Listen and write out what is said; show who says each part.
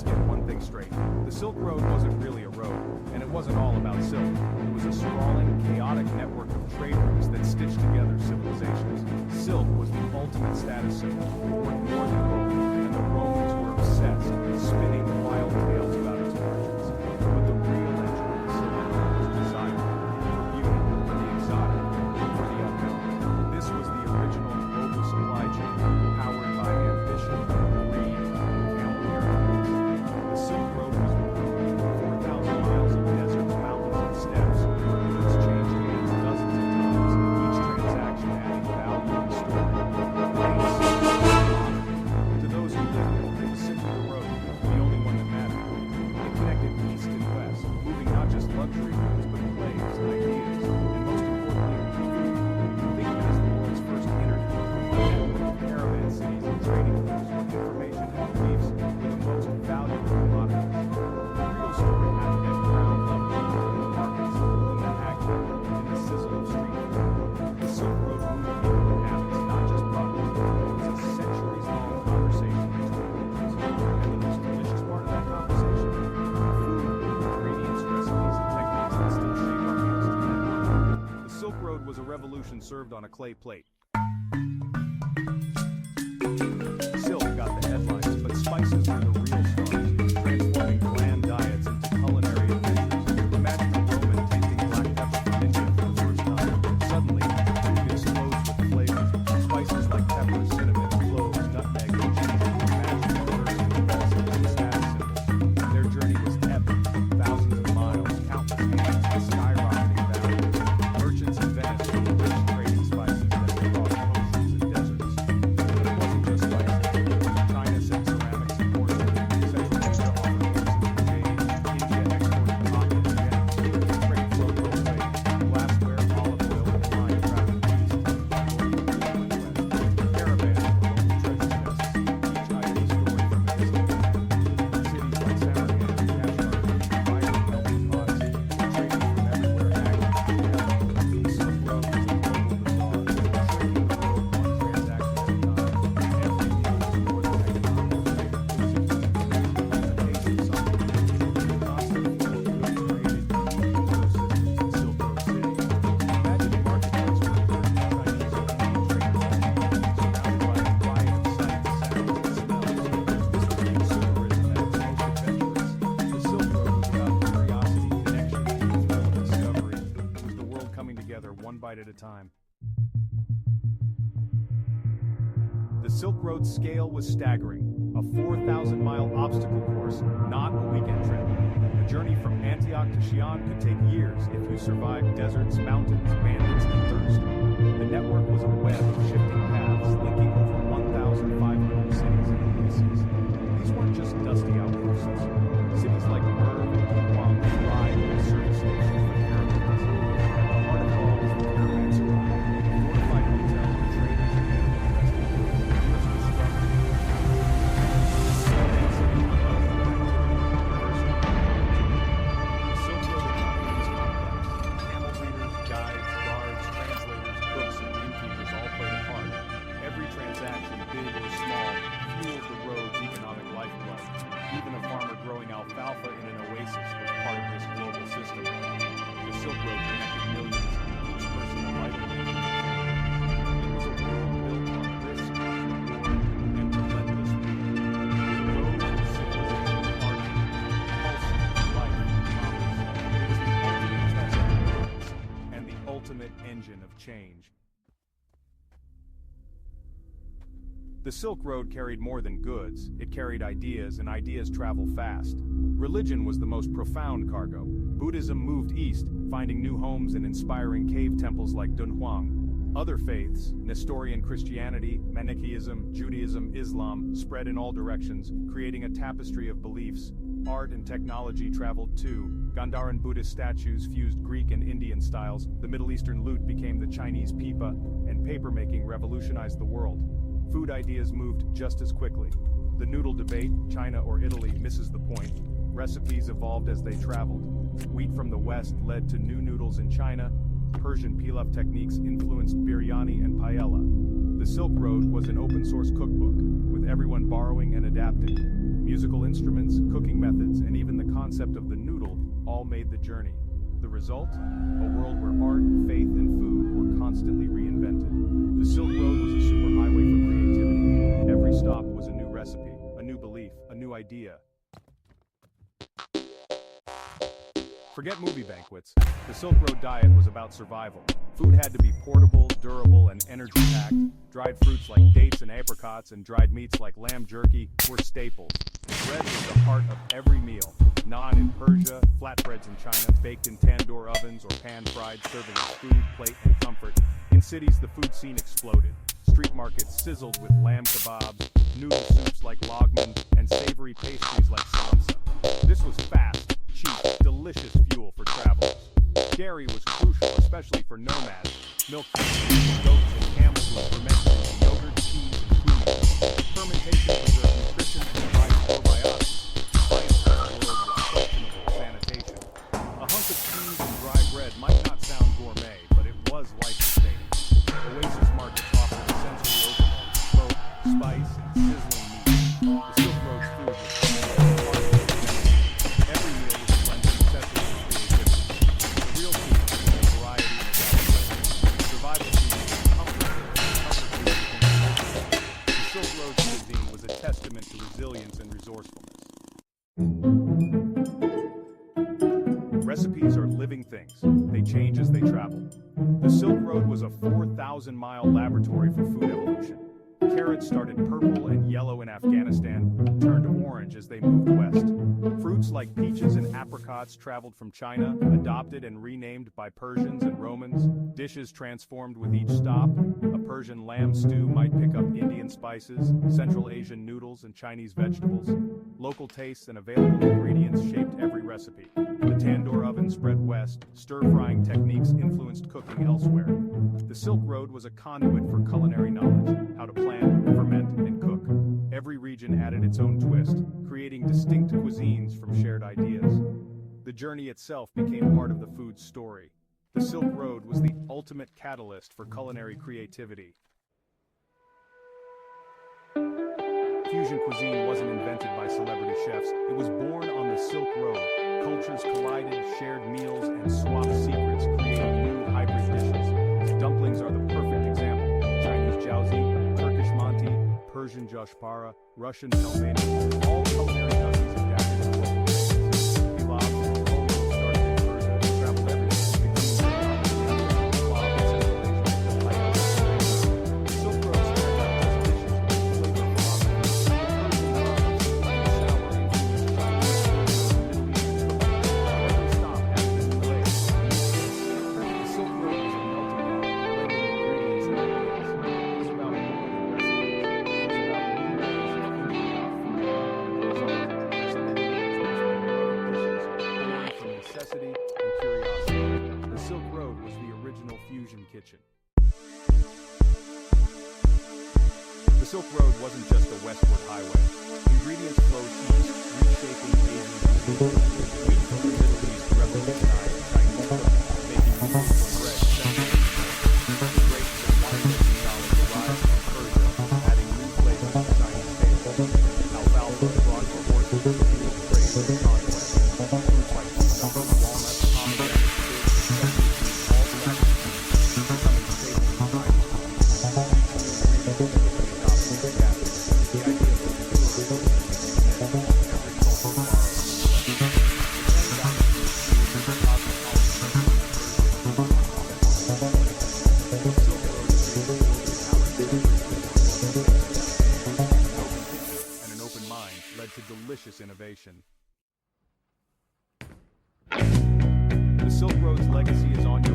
Speaker 1: let's get one thing straight. The Silk Road wasn't really a road, and it wasn't all about silk. It was a sprawling, chaotic network of trade routes that stitched together civilizations. Silk was the ultimate status symbol, worth more than gold, and the Romans were obsessed, spinning wild tales about its origins. But the real engine of the Silk Road was desire, for beauty, for the exotic, and for the unknown. This was the original global supply chain, powered by ambition, greed, and camel caravans. The Silk Road was built 4,000 miles of deserts, mountains, and steppes, where goods changed hands dozens of times, each transaction adding value and story. To those who lived it, it was simply the road, the only one that mattered. It connected east and west, moving not just luxury goods, but slaves, ideas, and most importantly, food. Think of it as the world's first internet, a network of caravan cities and trading routes where information and beliefs were the most valuable commodities. The real story happened at ground level, in the markets, in the agri, in the sizzle of street food. The Silk Road moved people and habits, not just products. It was a centuries-long conversation between peoples. And the most delicious part of that conversation? Food, ingredients, recipes, and techniques that still shape our meals today. The Silk Road was a revolution served on a clay plate. Silk got the headlines, but spices were the real stars, transforming bland diets into culinary adventures. Imagine a Roman tasting black pepper from India for the first time. Suddenly, food explodes with flavors. Spices like pepper, cinnamon, cloves, nutmeg, and ginger. Imagine the first and status symbols. Their journey was epic. Thousands of miles, countless hands, skyrocketing value. Merchants in Venice were rich trading spices that they brought oceans and deserts. But it wasn't just spices. China sent ceramics and porcelain. Central Asia offered pieces of jade. India exported cotton and gems. Trade flowed both ways. Glassware, olive oil, and wine traveled east. Caravans were local treasure chests, each item a story from the distant past. Cities like Samarkand and Kashmir, vibrant melting pots, trading from everywhere agri together. The Silk Road was a global bazaar, shrinking the world one transaction at a time. Every meal was more than economic. It was a unification of something. The constant flow of goods created unique ecosystems in Silk Road City. Imagine a marketplace where the Chinese or Indian traders surrounded by a riot of sights, sounds, and smells. This was consumerism at its most adventurous. The Silk Road was about curiosity, connection, and the thrill of discovery. It was the world coming together one bite at a time. The Silk Road's scale was staggering. A 4,000-mile obstacle course, not a weekend trip. A journey from Antioch to Xi'an could take years if you survived deserts, mountains, bandits, and thirst. The network was a web of shifting paths, linking over 1,500 cities and delicacies. These weren't just dusty outposts. Cities like Merv and Dunhuang thrived as service stations for caravans. At the heart of it all was the caravanserai, a fortified hotel where traders and animals rested. Tours were struck. Many cities were buzzed with activity, diversity, and opportunity. The Silk Road economy was complex. Camel breeders, guides, guards, translators, cooks, and innkeepers all played a part. Every transaction, big or small, fueled the road's economic lifeblood. Even a farmer growing alfalfa in an oasis was part of this global system. The Silk Road connected millions, each person a livelihood. It was a world built on risk, reward, and relentless speed. The road was civilization's heartbeat, pulse, life, commerce. It was the ultimate test of endurance and the ultimate engine of change. The Silk Road carried more than goods, it carried ideas, and ideas travel fast. Religion was the most profound cargo. Buddhism moved east, finding new homes in inspiring cave temples like Dunhuang. Other faiths, Nestorian Christianity, Manichaeism, Judaism, Islam, spread in all directions, creating a tapestry of beliefs. Art and technology traveled too. Gandharan Buddhist statues fused Greek and Indian styles, the Middle Eastern lute became the Chinese pipa, and papermaking revolutionized the world. Food ideas moved just as quickly. The noodle debate, China or Italy, misses the point. Recipes evolved as they traveled. Wheat from the West led to new noodles in China. Persian pilaf techniques influenced biryani and paella. The Silk Road was an open-source cookbook, with everyone borrowing and adapting. Musical instruments, cooking methods, and even the concept of the noodle all made the journey. The result? A world where art, faith, and food were constantly reinvented. The Silk Road was a superhighway for creativity. Every stop was a new recipe, a new belief, a new idea. Forget movie banquets. The Silk Road diet was about survival. Food had to be portable, durable, and energy-packed. Dried fruits like dates and apricots and dried meats like lamb jerky were staples. Bread was the heart of every meal. Naan in Persia, flatbreads in China, baked in tandoor ovens or pan-fried, serving as food, plate, and comfort. In cities, the food scene exploded. Street markets sizzled with lamb kebabs, noodle soups like lagman, and savory pastries like samsa. This was fast, cheap, delicious fuel for travelers. Dairy was crucial, especially for nomads. Milk from goats and camels was fermented into yogurt, cheese, and cream. Fermentation preserved nutrition and provided probiotics. Science was a world with questionable sanitation. A hunk of cheese and dry bread might not sound gourmet, but it was life-sustaining. Oasis markets offered sensory overload, smoke, spice, and sizzling meat. The Silk Road's food was every meal was a blend of necessity and creativity. The real key was the variety and adaptability. Survival food was comfort, and comfort food became culture. The Silk Road's cuisine was a testament to resilience and resourcefulness. Recipes are living things. They change as they travel. The Silk Road was a 4,000-mile laboratory for food evolution. Carrots started purple and yellow in Afghanistan, turned orange as they moved west. Fruits like peaches and apricots traveled from China, adopted and renamed by Persians and Romans. Dishes transformed with each stop. A Persian lamb stew might pick up Indian spices, Central Asian noodles, and Chinese vegetables. Local tastes and available ingredients shaped every recipe. The tandoor oven spread west, stir-frying techniques influenced cooking elsewhere. The Silk Road was a conduit for culinary knowledge, how to plan, ferment, and cook. Every region added its own twist, creating distinct cuisines from shared ideas. The journey itself became part of the food's story. The Silk Road was the ultimate catalyst for culinary creativity. Fusion cuisine wasn't invented by celebrity chefs, it was born on the Silk Road. Cultures collided, shared meals, and swapped secrets, creating new hybrid dishes. Dumplings are the perfect example. Chinese jiaozi, Turkish manti, Persian jashpara, Russian pelmeni, all culinary cousins adapted to local tastes. Pilaf and polo started in Persia and traveled everywhere, becoming kebab and Central Asian. The Silk Road spread out these dishes with flavor philosophy. The Persian naan was sweet and sour, influenced Middle Eastern cooking. Every stop had a new flavor. The Silk Road was a melting pot, blending ingredients and ideas. It was about more than recipes. It was about new ways of thinking about food. The result, some of the world's most beloved dishes, born from necessity and curiosity. The Silk Road was the original fusion kitchen. The Silk Road wasn't just a westward highway. Ingredients flowed east, reshaping Asian cuisine. Wheat from the Middle East revolutionized Chinese cooking, making noodles from bread central Asian. Grapes and wine-making knowledge arrived from Persia, adding new flavors to Chinese tables. Alfalfa brought for horses to fuel trade and conquest. Fruits like cucumber, walnuts, pomegranates, figs, and sesame seeds all traveled east, becoming staples in Chinese cuisine. Each new ingredient was adopted and adapted. The idea of the pure cuisine and every culture borrowed. The trend down the food scene is cosmopolitan Persia, the Silk Road created global talent in every and an open mind led to delicious innovation. The Silk Road's legacy is on your